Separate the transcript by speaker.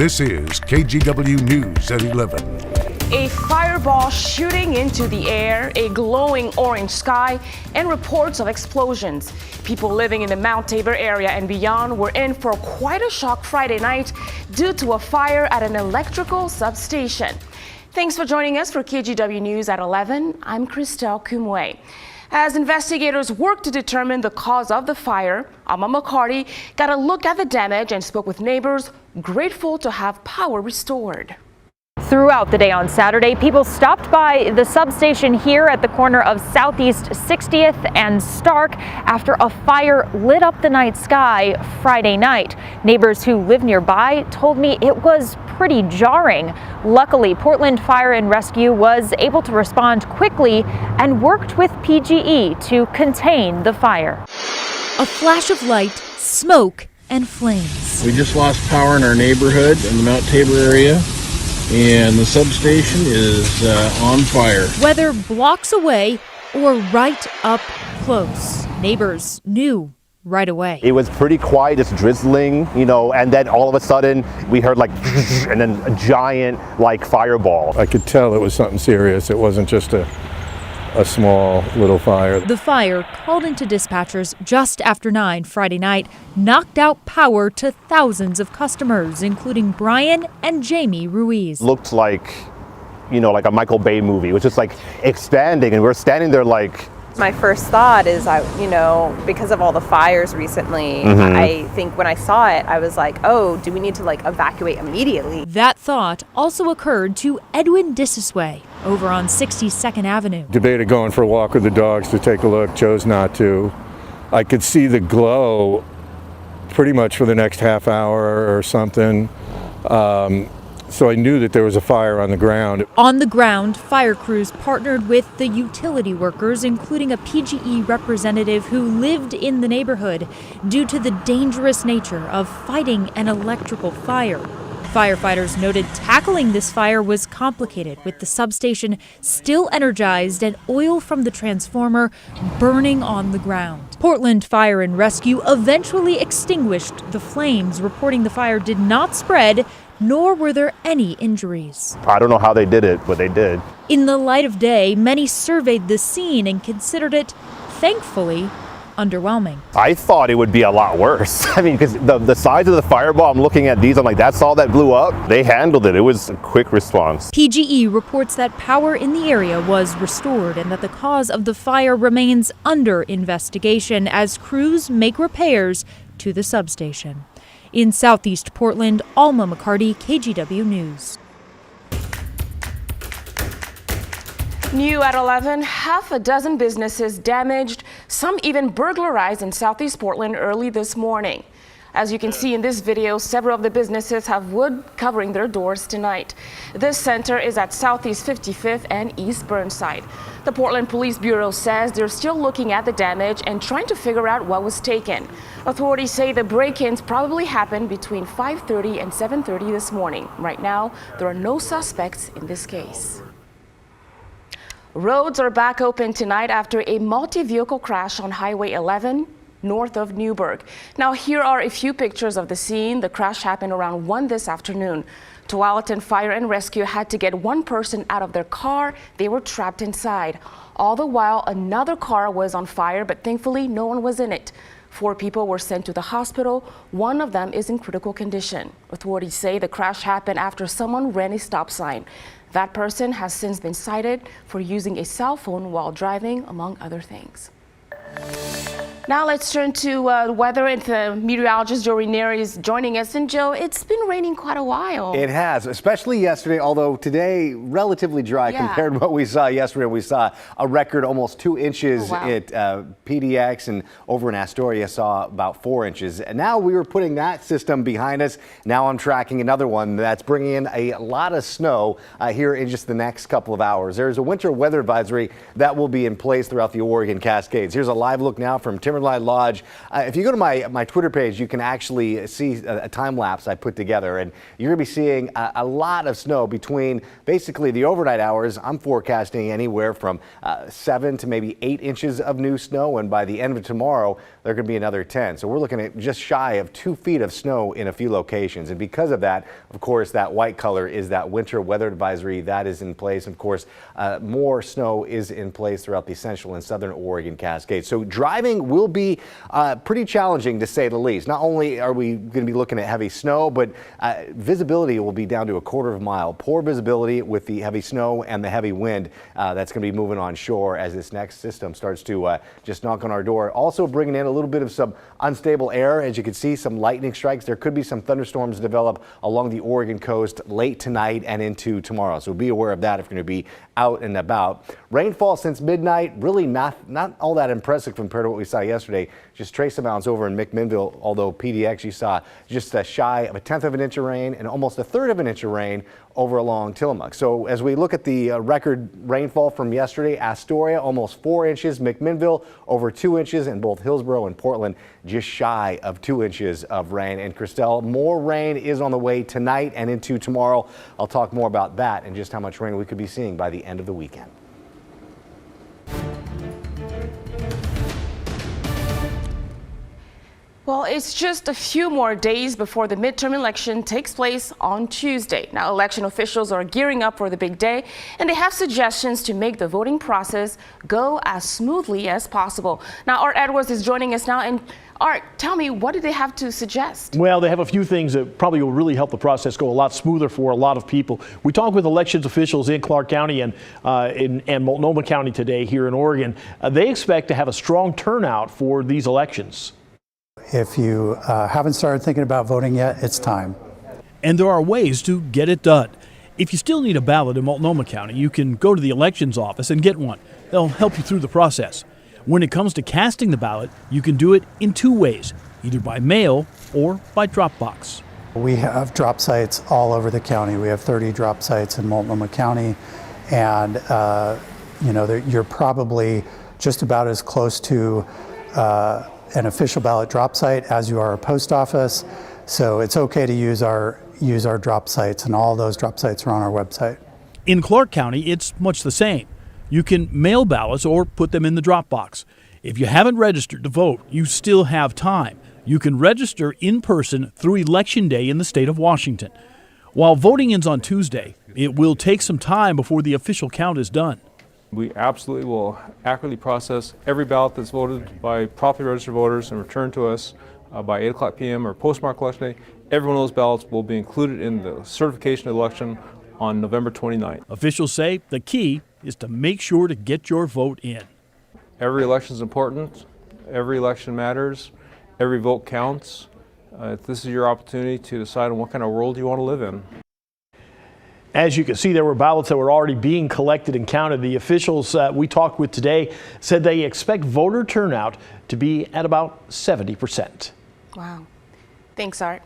Speaker 1: This is KGW News at 11.
Speaker 2: A fireball shooting into the air, a glowing orange sky, and reports of explosions. People living in the Mount Tabor area and beyond were in for quite a shock Friday night due to a fire at an electrical substation. Thanks for joining us for KGW News at 11. I'm Christelle Kumwe. As investigators work to determine the cause of the fire, Alma McCarty got a look at the damage and spoke with neighbors grateful to have power restored.
Speaker 3: Throughout the day on Saturday, people stopped by the substation here at the corner of Southeast 60th and Stark after a fire lit up the night sky Friday night. Neighbors who live nearby told me it was pretty jarring. Luckily, Portland Fire and Rescue was able to respond quickly and worked with PGE to contain the fire.
Speaker 4: A flash of light, smoke, and flames.
Speaker 5: We just lost power in our neighborhood in the Mount Tabor area, and the substation is on fire.
Speaker 4: Whether blocks away or right up close, neighbors knew right away.
Speaker 6: It was pretty quiet, just drizzling, and then all of a sudden we heard like, and then a giant fireball.
Speaker 7: I could tell it was something serious. It wasn't just a small little fire.
Speaker 4: The fire, called into dispatchers just after 9 Friday night, knocked out power to thousands of customers, including Brian and Jamie Ruiz.
Speaker 6: Looked like, like a Michael Bay movie. It was just like expanding, and we're standing there like.
Speaker 8: My first thought is, because of all the fires recently, I think when I saw it, I was like, oh, do we need to evacuate immediately?
Speaker 4: That thought also occurred to Edwin Disisway over on 62nd Avenue.
Speaker 7: Debated going for a walk with the dogs to take a look, chose not to. I could see the glow pretty much for the next half hour or something. So I knew that there was a fire on the ground.
Speaker 4: On the ground, fire crews partnered with the utility workers, including a PGE representative who lived in the neighborhood, due to the dangerous nature of fighting an electrical fire. Firefighters noted tackling this fire was complicated, with the substation still energized and oil from the transformer burning on the ground. Portland Fire and Rescue eventually extinguished the flames, reporting the fire did not spread, nor were there any injuries.
Speaker 6: I don't know how they did it, but they did.
Speaker 4: In the light of day, many surveyed the scene and considered it, thankfully, underwhelming.
Speaker 6: I thought it would be a lot worse. Because the size of the fireball, I'm looking at these, I'm like, that's all that blew up? They handled it. It was a quick response.
Speaker 4: PGE reports that power in the area was restored and that the cause of the fire remains under investigation as crews make repairs to the substation. In Southeast Portland, Alma McCarty, KGW News.
Speaker 2: New at 11, half a dozen businesses damaged, some even burglarized in Southeast Portland early this morning. As you can see in this video, several of the businesses have wood covering their doors tonight. This center is at Southeast 55th and East Burnside. The Portland Police Bureau says they're still looking at the damage and trying to figure out what was taken. Authorities say the break-ins probably happened between 5:30 and 7:30 this morning. Right now, there are no suspects in this case. Roads are back open tonight after a multi-vehicle crash on Highway 11 north of Newburgh. Now here are a few pictures of the scene. The crash happened around 1 this afternoon. Tualatin Fire and Rescue had to get one person out of their car. They were trapped inside. All the while, another car was on fire, but thankfully no one was in it. 4 people were sent to the hospital. One of them is in critical condition. Authorities say the crash happened after someone ran a stop sign. That person has since been cited for using a cell phone while driving, among other things. Now let's turn to weather, and the meteorologist Joe Ranieri is joining us. And Joe, it's been raining quite a while.
Speaker 9: It has, especially yesterday, although today relatively dry compared to what we saw yesterday. We saw a record almost 2 inches at PDX, and over in Astoria saw about 4 inches. And now we were putting that system behind us. Now I'm tracking another one that's bringing in a lot of snow here in just the next couple of hours. There's a winter weather advisory that will be in place throughout the Oregon Cascades. Here's a live look now from Timberline Lodge. If you go to my Twitter page, you can actually see a time lapse I put together, and you're going to be seeing a lot of snow between basically the overnight hours. I'm forecasting anywhere from 7 to maybe 8 inches of new snow, and by the end of tomorrow, there could be another 10. So we're looking at just shy of 2 feet of snow in a few locations, and because of that, of course, that white color is that winter weather advisory that is in place. Of course, more snow is in place throughout the central and southern Oregon Cascades. So driving will be pretty challenging, to say the least. Not only are we going to be looking at heavy snow, but visibility will be down to a quarter of a mile. Poor visibility with the heavy snow and the heavy wind that's going to be moving on shore as this next system starts to just knock on our door. Also bringing in a little bit of some unstable air. As you can see, some lightning strikes. There could be some thunderstorms develop along the Oregon coast late tonight and into tomorrow. So be aware of that if you're going to be out and about. Rainfall since midnight, really not all that impressive compared to what we saw yesterday. Just trace amounts over in McMinnville, although PDX you saw just shy of 1/10 of an inch of rain and almost 1/3 of an inch of rain over along Tillamook. So as we look at the record rainfall from yesterday, Astoria almost 4 inches, McMinnville over 2 inches, and both Hillsborough and Portland just shy of 2 inches of rain. And Christelle, more rain is on the way tonight and into tomorrow. I'll talk more about that and just how much rain we could be seeing by the end of the weekend.
Speaker 2: Well, it's just a few more days before the midterm election takes place on Tuesday. Now, election officials are gearing up for the big day, and they have suggestions to make the voting process go as smoothly as possible. Now, Art Edwards is joining us now. And Art, tell me, what do they have to suggest?
Speaker 10: Well, they have a few things that probably will really help the process go a lot smoother for a lot of people. We talked with elections officials in Clark County and Multnomah County today here in Oregon. They expect to have a strong turnout for these elections.
Speaker 11: If you haven't started thinking about voting yet, it's time.
Speaker 12: And there are ways to get it done. If you still need a ballot in Multnomah County, you can go to the elections office and get one. They'll help you through the process. When it comes to casting the ballot, you can do it in 2 ways, either by mail or by drop box.
Speaker 11: We have drop sites all over the county. We have 30 drop sites in Multnomah County, and you're probably just about as close to an official ballot drop site as you are a post office. So it's okay to use our drop sites, and all those drop sites are on our website.
Speaker 12: In Clark County, it's much the same. You can mail ballots or put them in the drop box. If you haven't registered to vote, you still have time. You can register in person through Election Day in the state of Washington. While voting ends on Tuesday, it will take some time before the official count is done.
Speaker 13: We absolutely will accurately process every ballot that's voted by properly registered voters and returned to us by 8 o'clock p.m. or postmark election day. Every one of those ballots will be included in the certification of the election on November 29th.
Speaker 12: Officials say the key is to make sure to get your vote in.
Speaker 13: Every election is important. Every election matters. Every vote counts. This is your opportunity to decide on what kind of world you want to live in.
Speaker 10: As you can see, there were ballots that were already being collected and counted. The officials we talked with today said they expect voter turnout to be at about 70%.
Speaker 2: Wow. Thanks, Art.